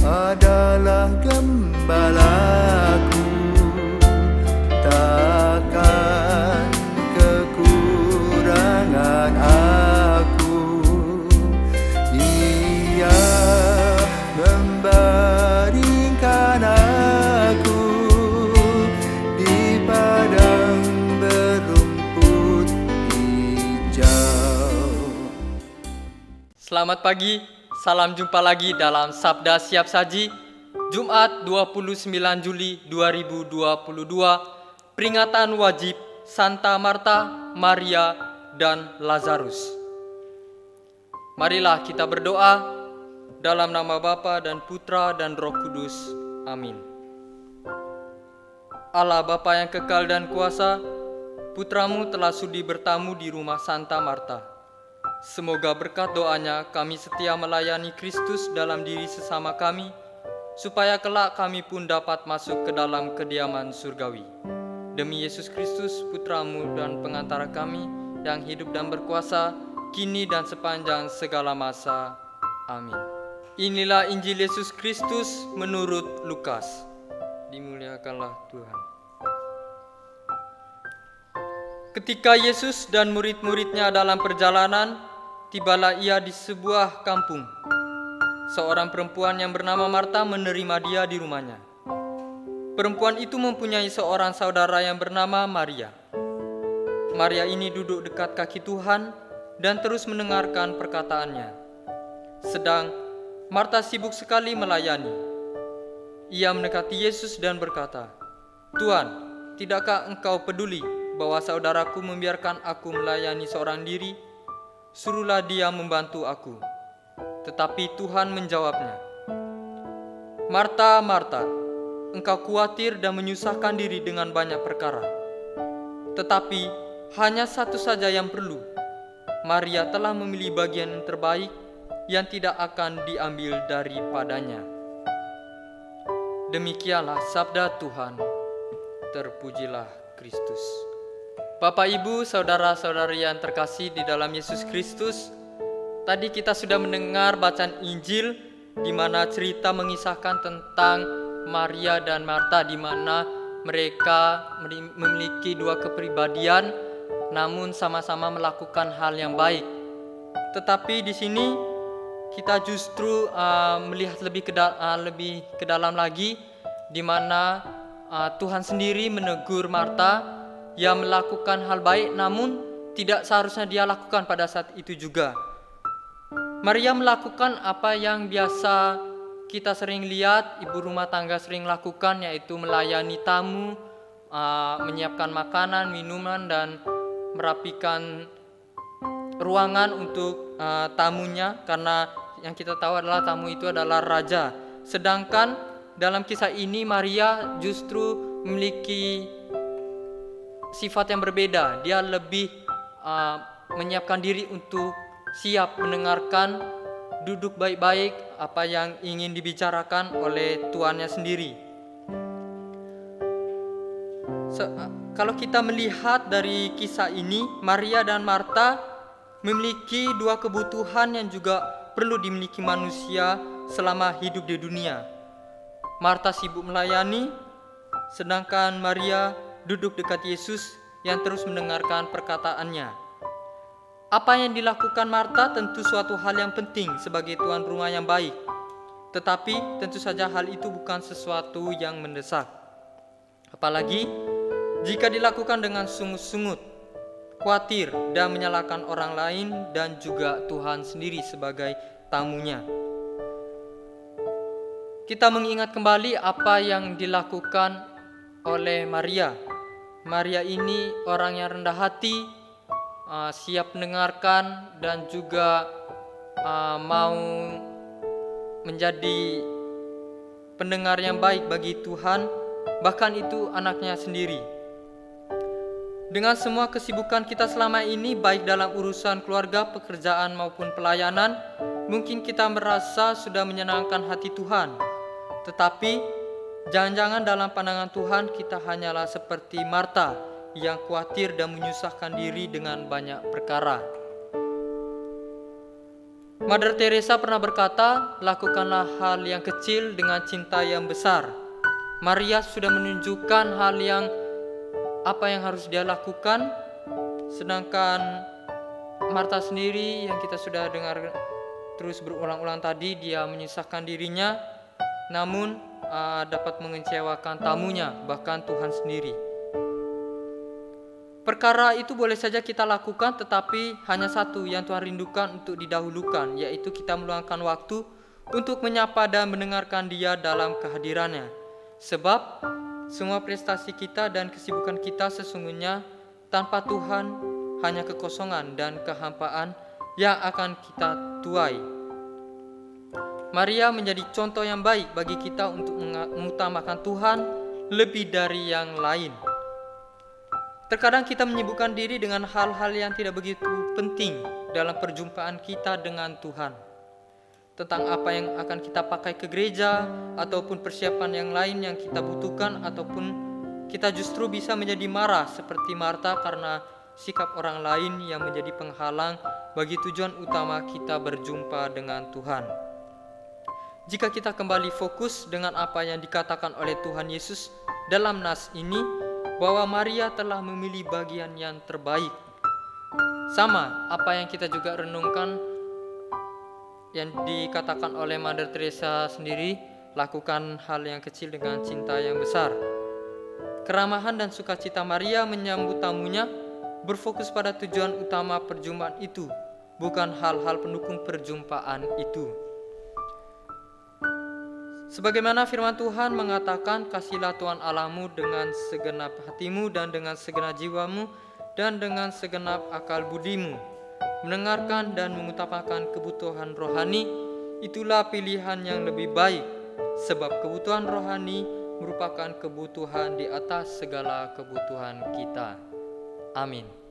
adalah gembalaku, takkan kekurangan aku. Ia membaringkan aku di padang berumput hijau. Selamat pagi, salam jumpa lagi dalam Sabda Siap Saji, Jumat 29 Juli 2022, peringatan wajib Santa Marta, Maria, dan Lazarus. Marilah kita berdoa dalam nama Bapa dan Putra dan Roh Kudus. Amin. Allah Bapa yang kekal dan kuasa, Putramu telah sudi bertamu di rumah Santa Marta. Semoga berkat doanya kami setia melayani Kristus dalam diri sesama kami, supaya kelak kami pun dapat masuk ke dalam kediaman surgawi. Demi Yesus Kristus, Putramu dan pengantara kami, yang hidup dan berkuasa, kini dan sepanjang segala masa. Amin. Inilah Injil Yesus Kristus menurut Lukas. Dimuliakanlah Tuhan. Ketika Yesus dan murid-muridnya dalam perjalanan, tibalah ia di sebuah kampung. Seorang perempuan yang bernama Marta menerima dia di rumahnya. Perempuan itu mempunyai seorang saudara yang bernama Maria. Maria ini duduk dekat kaki Tuhan dan terus mendengarkan perkataannya. Sedang Marta sibuk sekali melayani. Ia mendekati Yesus dan berkata, "Tuan, tidakkah engkau peduli bahwa saudaraku membiarkan aku melayani seorang diri? Suruhlah dia membantu aku." Tetapi Tuhan menjawabnya, "Marta, Marta, engkau khawatir dan menyusahkan diri dengan banyak perkara. Tetapi hanya satu saja yang perlu. Maria telah memilih bagian yang terbaik yang tidak akan diambil daripadanya." Demikianlah sabda Tuhan. Terpujilah Kristus. Bapak, Ibu, saudara-saudari yang terkasih di dalam Yesus Kristus, tadi kita sudah mendengar bacaan Injil di mana cerita mengisahkan tentang Maria dan Marta, di mana mereka memiliki dua kepribadian namun sama-sama melakukan hal yang baik. Tetapi di sini kita justru melihat lebih ke dalam lagi, di mana Tuhan sendiri menegur Marta yang melakukan hal baik namun tidak seharusnya dia lakukan pada saat itu juga. Maria melakukan apa yang biasa kita sering lihat ibu rumah tangga sering lakukan, yaitu melayani tamu, menyiapkan makanan, minuman, dan merapikan ruangan untuk tamunya, karena yang kita tahu adalah tamu itu adalah raja. Sedangkan dalam kisah ini Maria justru memiliki sifat yang berbeda. Dia lebih menyiapkan diri untuk siap mendengarkan, duduk baik-baik apa yang ingin dibicarakan oleh tuannya sendiri. Kalau kita melihat dari kisah ini, Maria dan Marta memiliki dua kebutuhan yang juga perlu dimiliki manusia selama hidup di dunia. Marta sibuk melayani, sedangkan Maria duduk dekat Yesus yang terus mendengarkan perkataannya. Apa yang dilakukan Marta tentu suatu hal yang penting sebagai tuan rumah yang baik. Tetapi tentu saja hal itu bukan sesuatu yang mendesak. Apalagi jika dilakukan dengan sungut-sungut, khawatir dan menyalahkan orang lain dan juga Tuhan sendiri sebagai tamunya. Kita mengingat kembali apa yang dilakukan oleh Maria. Maria ini orang yang rendah hati, siap mendengarkan dan juga mau menjadi pendengar yang baik bagi Tuhan, bahkan itu anaknya sendiri. Dengan semua kesibukan kita selama ini, baik dalam urusan keluarga, pekerjaan maupun pelayanan, mungkin kita merasa sudah menyenangkan hati Tuhan. Tetapi jangan-jangan dalam pandangan Tuhan kita hanyalah seperti Marta yang khawatir dan menyusahkan diri dengan banyak perkara. Mother Teresa pernah berkata, lakukanlah hal yang kecil dengan cinta yang besar. Maria sudah menunjukkan apa yang harus dia lakukan, sedangkan Marta sendiri yang kita sudah dengar terus berulang-ulang tadi, dia menyusahkan dirinya, namun dapat mengecewakan tamunya, bahkan Tuhan sendiri. Perkara itu boleh saja kita lakukan, tetapi hanya satu yang Tuhan rindukan untuk didahulukan, yaitu kita meluangkan waktu untuk menyapa dan mendengarkan Dia dalam kehadirannya. Sebab semua prestasi kita dan kesibukan kita sesungguhnya tanpa Tuhan hanya kekosongan dan kehampaan yang akan kita tuai. Maria menjadi contoh yang baik bagi kita untuk mengutamakan Tuhan lebih dari yang lain. Terkadang kita menyibukkan diri dengan hal-hal yang tidak begitu penting dalam perjumpaan kita dengan Tuhan. Tentang apa yang akan kita pakai ke gereja, ataupun persiapan yang lain yang kita butuhkan, ataupun kita justru bisa menjadi marah seperti Marta karena sikap orang lain yang menjadi penghalang bagi tujuan utama kita berjumpa dengan Tuhan. Jika kita kembali fokus dengan apa yang dikatakan oleh Tuhan Yesus dalam nas ini, bahwa Maria telah memilih bagian yang terbaik. Sama apa yang kita juga renungkan yang dikatakan oleh Mother Teresa sendiri, lakukan hal yang kecil dengan cinta yang besar. Keramahan dan sukacita Maria menyambut tamunya berfokus pada tujuan utama perjumpaan itu, bukan hal-hal pendukung perjumpaan itu. Sebagaimana firman Tuhan mengatakan, kasihilah Tuhan Allahmu dengan segenap hatimu dan dengan segenap jiwamu dan dengan segenap akal budimu. Mendengarkan dan mengutamakan kebutuhan rohani, itulah pilihan yang lebih baik, sebab kebutuhan rohani merupakan kebutuhan di atas segala kebutuhan kita. Amin.